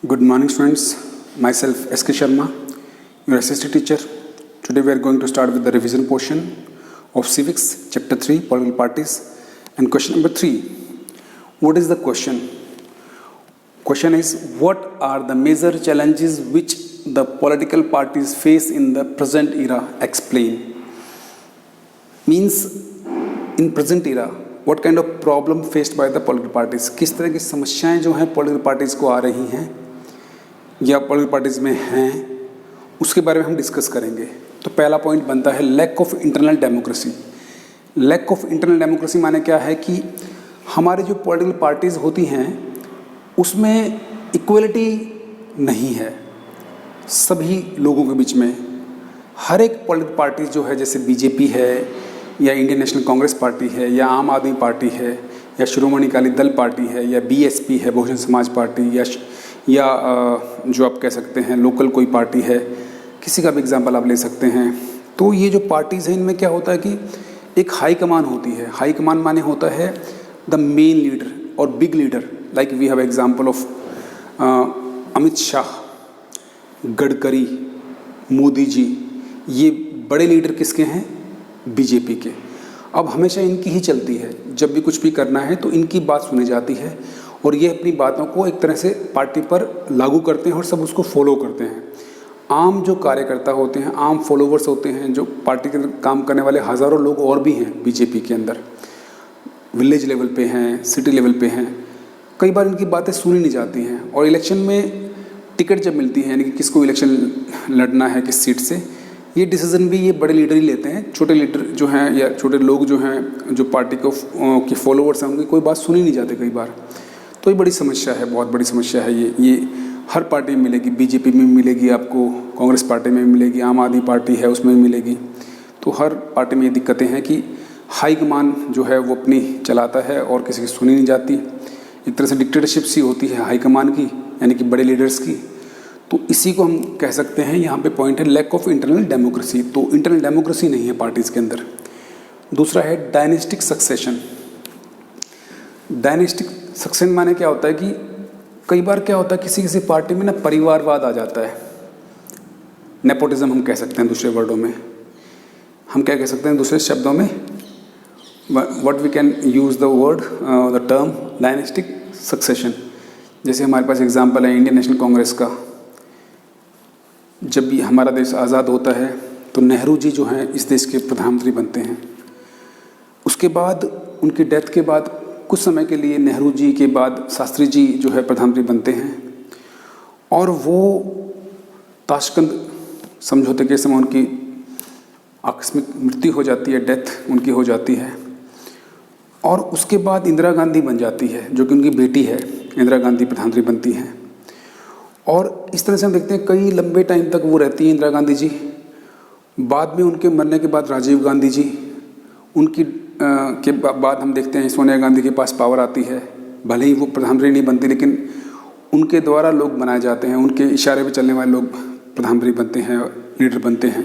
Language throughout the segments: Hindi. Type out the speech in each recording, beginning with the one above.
Good morning, students. Myself S.K. Sharma, your assistant teacher. Today we are going to start with the revision portion of Civics, Chapter 3, Political Parties. And question number 3. What is the question? Question is, what are the major challenges which the political parties face in the present era? Explain. Means, in present era, what kind of problem faced by the political parties? किस तरह की समस्याएं जो हैं political parties को आ रही हैं या पॉलिटिकल पार्टीज में हैं, उसके बारे में हम डिस्कस करेंगे। तो पहला पॉइंट बनता है lack of internal democracy. Lack of internal democracy माने क्या है कि हमारी जो पॉलिटिकल पार्टीज होती हैं उसमें इक्वलिटी नहीं है सभी लोगों के बीच में। हर एक पॉलिटिकल पार्टी जो है, जैसे बीजेपी है या इंडियन नेशनल कांग्रेस पार्टी है या आम आदमी पार्टी है या शिरोमणि अकाली दल पार्टी है या बीएसपी है, बहुजन समाज पार्टी, या जो आप कह सकते हैं लोकल कोई पार्टी है, किसी का भी एग्जांपल आप ले सकते हैं। तो ये जो पार्टीज़ हैं इनमें क्या होता है कि एक हाई कमान होती है। हाई कमान माने होता है द मेन लीडर और big leader. Like we have example of Amit Shah, Gadkari, Modi ji. ये बड़े लीडर किसके हैं? बीजेपी के। अब हमेशा इनकी ही चलती है, जब भी कुछ भी करना है तो इनकी बात सुनी जाती है और ये अपनी बातों को एक तरह से पार्टी पर लागू करते हैं और सब उसको फॉलो करते हैं। आम जो कार्यकर्ता होते हैं, आम फॉलोवर्स होते हैं, जो पार्टी के काम करने वाले हज़ारों लोग और भी हैं बीजेपी के अंदर, विलेज लेवल पे हैं, सिटी लेवल पे हैं, कई बार इनकी बातें सुनी नहीं जाती हैं। और इलेक्शन में टिकट जब मिलती है, यानी कि किसको इलेक्शन लड़ना है किस सीट से, ये डिसीज़न भी ये बड़े लीडर ही लेते हैं। छोटे लीडर जो हैं या छोटे लोग जो हैं, जो पार्टी को की फॉलोवर्स हैं, उनकी कोई बात सुनी नहीं जाती कई बार। तो ये बड़ी समस्या है, बहुत बड़ी समस्या है। ये हर पार्टी में मिलेगी, बीजेपी में मिलेगी आपको, कांग्रेस पार्टी में मिलेगी, आम आदमी पार्टी है उसमें मिलेगी। तो हर पार्टी में ये दिक्कतें हैं कि हाई कमान जो है वो अपनी चलाता है और किसी की सुनी नहीं जाती। एक तरह से डिक्टेटरशिप सी होती है हाई कमान की, यानी कि बड़े लीडर्स की। तो इसी को हम कह सकते हैं, यहाँ पे पॉइंट है लैक ऑफ इंटरनल डेमोक्रेसी। तो इंटरनल डेमोक्रेसी नहीं है पार्टीज़ के अंदर। दूसरा है डायनेस्टिक सक्सेशन। डायनेस्टिक सक्सेशन माने क्या होता है कि कई बार क्या होता है किसी किसी पार्टी में ना परिवारवाद आ जाता है। नेपोटिज्म हम कह सकते हैं दूसरे वर्डों में। हम क्या कह सकते हैं दूसरे शब्दों में? What we can use the word the term dynastic succession. जैसे हमारे पास एग्जांपल है इंडियन नेशनल कांग्रेस का। जब भी हमारा देश आज़ाद होता है तो नेहरू जी जो हैं इस देश के प्रधानमंत्री बनते हैं। उसके बाद उनकी डेथ के बाद कुछ समय के लिए नेहरू जी के बाद शास्त्री जी जो है प्रधानमंत्री बनते हैं और वो ताशकंद समझौते के समय उनकी आकस्मिक मृत्यु हो जाती है, डेथ उनकी हो जाती है। और उसके बाद इंदिरा गांधी बन जाती है, जो कि उनकी बेटी है। इंदिरा गांधी प्रधानमंत्री बनती हैं और इस तरह से हम देखते हैं कई लंबे टाइम तक वो रहती हैं इंदिरा गांधी जी। बाद में उनके मरने के बाद राजीव गांधी जी, उनकी के बाद हम देखते हैं सोनिया गांधी के पास पावर आती है। भले ही वो प्रधानमंत्री नहीं बनती, लेकिन उनके द्वारा लोग बनाए जाते हैं, उनके इशारे पे चलने वाले लोग प्रधानमंत्री बनते हैं, लीडर बनते हैं।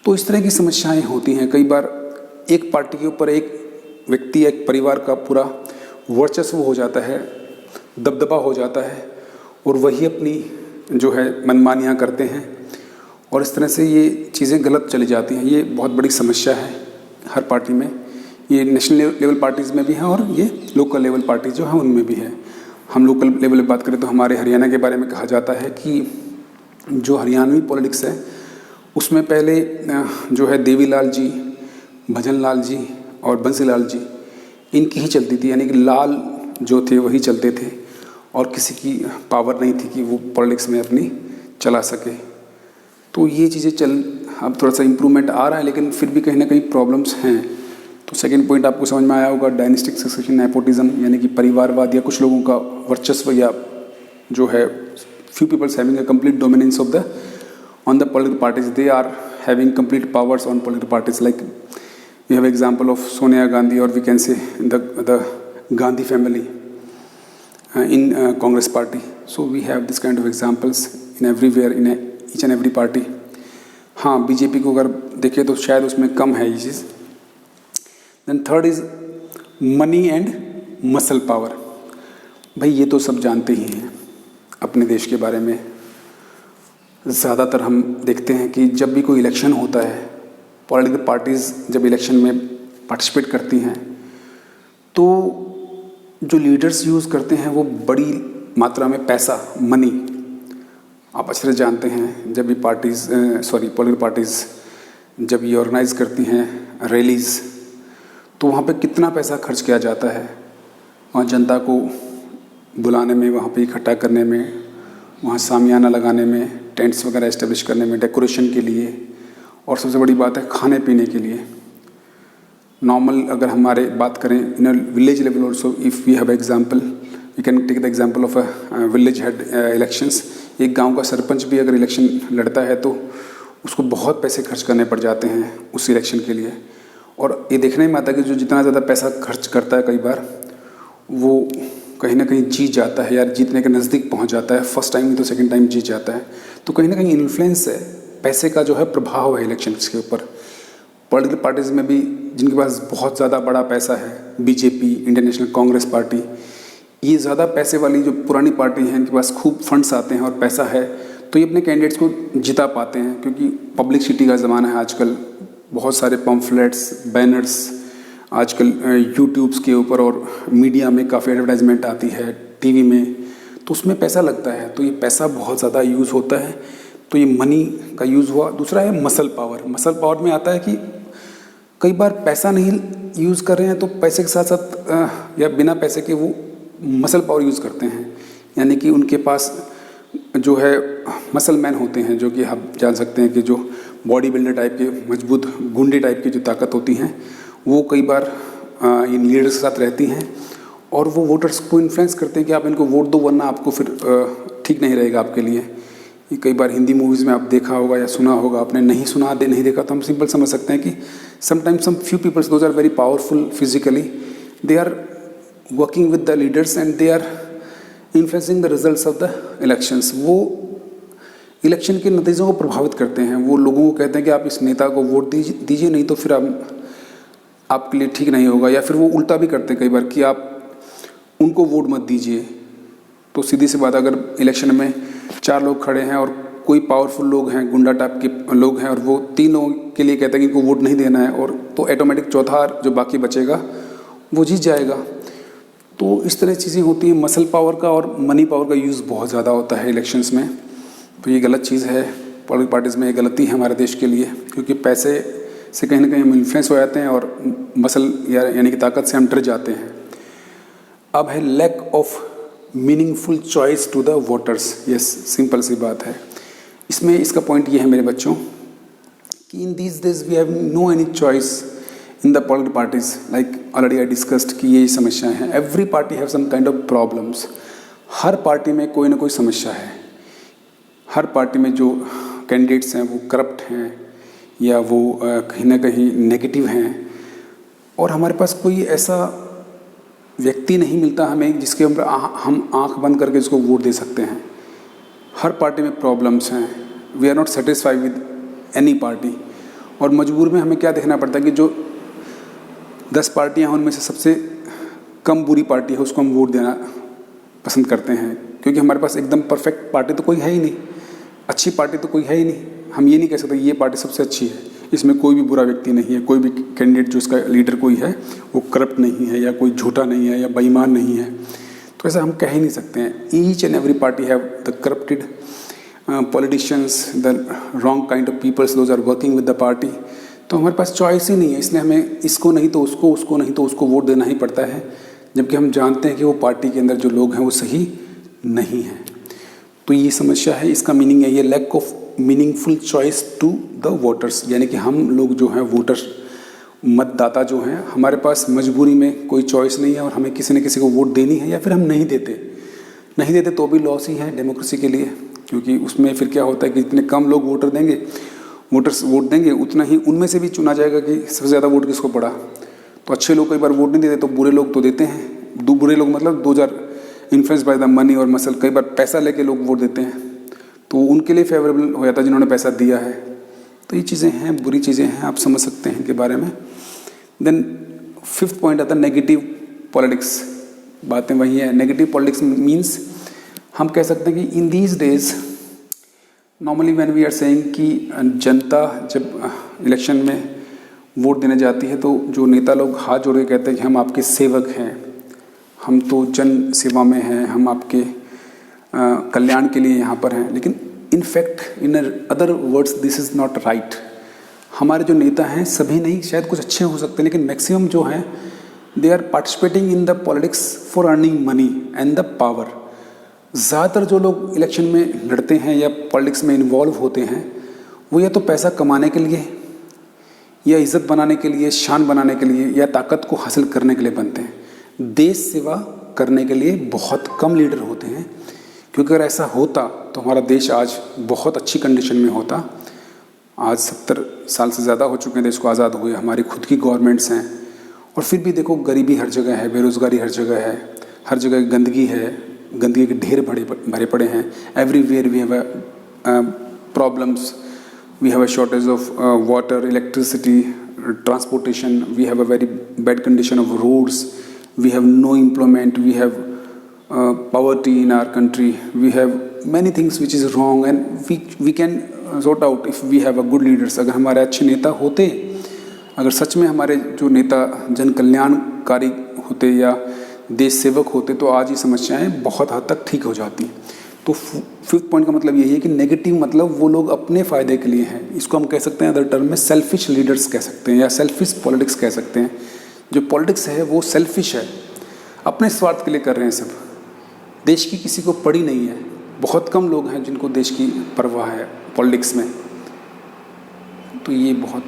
तो इस तरह की समस्याएं होती हैं। कई बार एक पार्टी के ऊपर एक व्यक्ति, एक परिवार का पूरा वर्चस्व हो जाता है, दबदबा हो जाता है और वही अपनी जो है मनमानियाँ करते हैं और इस तरह से ये चीज़ें गलत चली जाती हैं। ये बहुत बड़ी समस्या है हर पार्टी में। ये नेशनल लेवल पार्टीज़ में भी है और ये लोकल लेवल पार्टी जो है उनमें भी है। हम लोकल लेवल में बात करें तो हमारे हरियाणा के बारे में कहा जाता है कि जो हरियाणवी पॉलिटिक्स है उसमें पहले जो है देवीलाल जी, भजन लाल जी और बंसीलाल जी, इनकी ही चलती थी। यानी कि लाल जो थे वही चलते थे और किसी की पावर नहीं थी कि वो पॉलिटिक्स में अपनी चला सके। तो ये चीज़ें अब थोड़ा सा इम्प्रूवमेंट आ रहा है, लेकिन फिर भी कहीं ना कहीं प्रॉब्लम्स हैं। तो सेकंड पॉइंट आपको समझ में आया होगा, डायनेस्टिक सक्सेशन, नेपोटिज्म, यानी कि परिवारवाद या कुछ लोगों का वर्चस्व, या जो है few peoples having a complete dominance of the on the political parties, they are having complete powers on political parties. Like we have example of Sonia Gandhi और we can say the Gandhi family in Congress party. So we have this kind of examples in everywhere, in each and every party. हाँ, बीजेपी को अगर देखें तो शायद उसमें कम है ये चीज़। Then third is money and muscle power. भाई ये तो सब जानते ही हैं, अपने देश के बारे में। ज़्यादातर हम देखते हैं कि जब भी कोई इलेक्शन होता है, पॉलिटिकल पार्टीज़ जब इलेक्शन में पार्टिसिपेट करती हैं तो जो लीडर्स यूज़ करते हैं वो बड़ी मात्रा में पैसा, मनी, आप अच्छे से जानते हैं। जब भी पॉलिटिकल पार्टीज़ जब ये ऑर्गेनाइज करती हैं रैलीज़, तो वहाँ पे कितना पैसा खर्च किया जाता है, वहाँ जनता को बुलाने में, वहाँ पे इकट्ठा करने में, वहाँ सामियाना लगाने में, टेंट्स वगैरह इस्टेब्लिश करने में, डेकोरेशन के लिए, और सबसे बड़ी बात है खाने पीने के लिए। नॉर्मल अगर हमारे बात करें in village level also, if we have example, we can take the example of a village head elections. एक गांव का सरपंच भी अगर इलेक्शन लड़ता है तो उसको बहुत पैसे खर्च करने पड़ जाते हैं उस इलेक्शन के लिए। और ये देखने में आता है कि जो जितना ज़्यादा पैसा खर्च करता है कई बार वो कहीं ना कहीं जीत जाता है, या जीतने के नज़दीक पहुंच जाता है। फर्स्ट टाइम तो सेकंड टाइम जीत जाता है। तो कहीं ना कहीं इन्फ्लुएंस है, पैसे का जो है प्रभाव है इलेक्शंस के ऊपर। पॉलिटिकल पार्टीज़ में भी जिनके पास बहुत ज़्यादा बड़ा पैसा है, BJP, Indian National Congress party, ये ज़्यादा पैसे वाली जो पुरानी पार्टी हैं, इनके पास खूब फंड्स आते हैं और पैसा है, तो ये अपने कैंडिडेट्स को जिता पाते हैं। क्योंकि पब्लिसिटी का ज़माना है आजकल, बहुत सारे पम्फलेट्स, बैनर्स आजकल यूट्यूब्स के ऊपर और मीडिया में काफ़ी एडवर्टाइजमेंट आती है, टीवी में, तो उसमें पैसा लगता है। तो ये पैसा बहुत ज़्यादा यूज़ होता है, तो ये मनी का यूज़ हुआ। दूसरा है मसल पावर। मसल पावर में आता है कि कई बार पैसा नहीं यूज़ कर रहे हैं तो पैसे के साथ साथ या बिना पैसे के वो मसल पावर यूज़ करते हैं, यानी कि उनके पास जो है मसल मैन होते हैं, जो कि आप जान सकते हैं कि जो बॉडी बिल्डर टाइप के, मजबूत गुंडे टाइप की जो ताकत होती हैं, वो कई बार इन लीडर्स के साथ रहती हैं और वो वोटर्स को इन्फ्लुएंस करते हैं कि आप इनको वोट दो वरना आपको फिर ठीक नहीं रहेगा आपके लिए। ये कई बार हिंदी मूवीज़ में आप देखा होगा या सुना होगा, आपने नहीं सुना नहीं देखा तो हम सिंपल समझ सकते हैं कि sometimes some few peoples those are very powerful physically, they are working with the leaders and they are influencing the results of the elections. वो इलेक्शन के नतीजों को प्रभावित करते हैं। वो लोगों को कहते हैं कि आप इस नेता को वोट दीजिए नहीं तो फिर आपके लिए ठीक नहीं होगा, या फिर वो उल्टा भी करते हैं कई बार कि आप उनको वोट मत दीजिए। तो सीधी सी बात, अगर इलेक्शन में 4 लोग खड़े हैं और कोई पावरफुल लोग हैं, गुंडा टाइप के लोग हैं, और वो 3 लोगों के लिए कहते हैं कि इनको वोट नहीं देना है, और तो ऑटोमेटिक चौथा जो बाकी बचेगा वो जीत जाएगा। तो इस तरह चीज़ें होती हैं। मसल पावर का और मनी पावर का यूज़ बहुत ज़्यादा होता है इलेक्शंस में। तो ये गलत चीज़ है, पॉलिटिकल पार्टीज़ में ये गलती है हमारे देश के लिए, क्योंकि पैसे से कहीं ना कहीं हम इन्फ्लुएंस हो जाते हैं और मसल यानी कि ताकत से हम डर जाते हैं। अब है lack of meaningful choice to the voters. Yes, simple सी बात है। इसमें इसका पॉइंट ये है मेरे बच्चों कि in these days we have no any choice in the political parties. Like already I discussed कि ये समस्याएं हैं। Every party have some kind of problems. हर पार्टी में कोई ना कोई समस्या है। हर पार्टी में जो कैंडिडेट्स हैं वो करप्ट हैं या वो कहीं ना कहीं नेगेटिव हैं, और हमारे पास कोई ऐसा व्यक्ति नहीं मिलता हमें जिसके ऊपर हम आंख बंद करके उसको वोट दे सकते हैं। हर पार्टी में प्रॉब्लम्स हैं। We are not satisfied with any party, और मजबूर में हमें क्या देखना पड़ता है कि जो 10 पार्टियां हैं उनमें से सबसे कम बुरी पार्टी है उसको हम वोट देना पसंद करते हैं, क्योंकि हमारे पास एकदम परफेक्ट पार्टी तो कोई है ही नहीं, अच्छी पार्टी तो कोई है ही नहीं। हम ये नहीं कह सकते ये पार्टी सबसे अच्छी है, इसमें कोई भी बुरा व्यक्ति नहीं है, कोई भी कैंडिडेट जो इसका लीडर कोई है वो करप्ट नहीं है या कोई झूठा नहीं है या बेईमान नहीं है। तो ऐसा हम कह ही नहीं सकते हैं। Each and every party have the corrupted politicians, the wrong kind of peoples, those are working with the party. तो हमारे पास चॉइस ही नहीं है, इसलिए हमें इसको नहीं तो उसको, उसको नहीं तो उसको वोट देना ही पड़ता है, जबकि हम जानते हैं कि वो पार्टी के अंदर जो लोग हैं वो सही नहीं हैं। तो ये समस्या है। इसका मीनिंग है ये lack of meaningful choice to the voters, यानी कि हम लोग जो हैं वोटर, मतदाता जो हैं, हमारे पास मजबूरी में कोई चॉइस नहीं है और हमें किसी न किसी को वोट देनी है, या फिर हम नहीं देते तो भी लॉस ही है डेमोक्रेसी के लिए। क्योंकि उसमें फिर क्या होता है कि जितने कम लोग वोटर्स वोट देंगे उतना ही उनमें से भी चुना जाएगा कि सबसे ज़्यादा वोट किसको पड़ा। तो अच्छे लोग कई बार वोट नहीं देते तो बुरे लोग तो देते हैं। बुरे लोग मतलब 2000 इन्फ्लुएंस बाय द मनी और मसल, कई बार पैसा लेके लोग वोट देते हैं, तो उनके लिए फेवरेबल हो जाता है जिन्होंने पैसा दिया है। तो ये चीज़ें हैं, बुरी चीज़ें हैं, आप समझ सकते हैं इनके बारे में। देन 5th पॉइंट आता है नेगेटिव पॉलिटिक्स। बातें वही है। नेगेटिव पॉलिटिक्स मीन्स हम कह सकते हैं कि in these days normally when we are saying कि जनता जब इलेक्शन में वोट देने जाती है तो जो नेता लोग हाथ जोड़ के कहते हैं कि हम आपके सेवक हैं, हम तो जन सेवा में हैं, हम आपके कल्याण के लिए यहाँ पर हैं, लेकिन in fact in other words this is not right. हमारे जो नेता हैं सभी नहीं, शायद कुछ अच्छे हो सकते हैं, लेकिन मैक्सिमम जो हैं they are participating in the politics for earning money and the power. ज़्यादातर जो लोग इलेक्शन में लड़ते हैं या पॉलिटिक्स में इन्वॉल्व होते हैं वो या तो पैसा कमाने के लिए या इज़्ज़त बनाने के लिए, शान बनाने के लिए या ताकत को हासिल करने के लिए बनते हैं। देश सेवा करने के लिए बहुत कम लीडर होते हैं, क्योंकि अगर ऐसा होता तो हमारा देश आज बहुत अच्छी कंडीशन में होता। आज 70 साल से ज़्यादा हो चुके हैं देश को आज़ाद हुए, हमारी खुद की गवर्नमेंट्स हैं, और फिर भी देखो गरीबी हर जगह है, बेरोज़गारी हर जगह है, हर जगह गंदगी है, गंदगी के ढेर भरे पड़े हैं। Everywhere we have problems, we have a shortage of water, electricity, transportation, we have a very bad condition of roads, we have no employment, we have poverty in our country, we have many things which is wrong, and we can sort out if we have a good leaders। अगर हमारे अच्छे नेता होते, अगर सच में हमारे जो नेता जन कल्याणकारी होते या देश सेवक होते तो आज ये समस्याएं बहुत हद तक ठीक हो जाती। तो 5th पॉइंट का मतलब यही है कि नेगेटिव मतलब वो लोग अपने फ़ायदे के लिए हैं। इसको हम कह सकते हैं अदर टर्म में सेल्फिश लीडर्स कह सकते हैं या सेल्फिश पॉलिटिक्स कह सकते हैं। जो पॉलिटिक्स है वो सेल्फिश है, अपने स्वार्थ के लिए कर रहे हैं सब, देश की किसी को पड़ी नहीं है। बहुत कम लोग हैं जिनको देश की परवाह है पॉलिटिक्स में। तो ये बहुत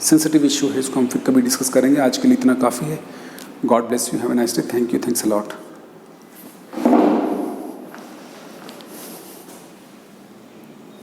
सेंसिटिव इशू है, इसको हम फिर कभी डिस्कस करेंगे। आज के लिए इतना काफ़ी है। God bless you, have a nice day, thank you, thanks a lot.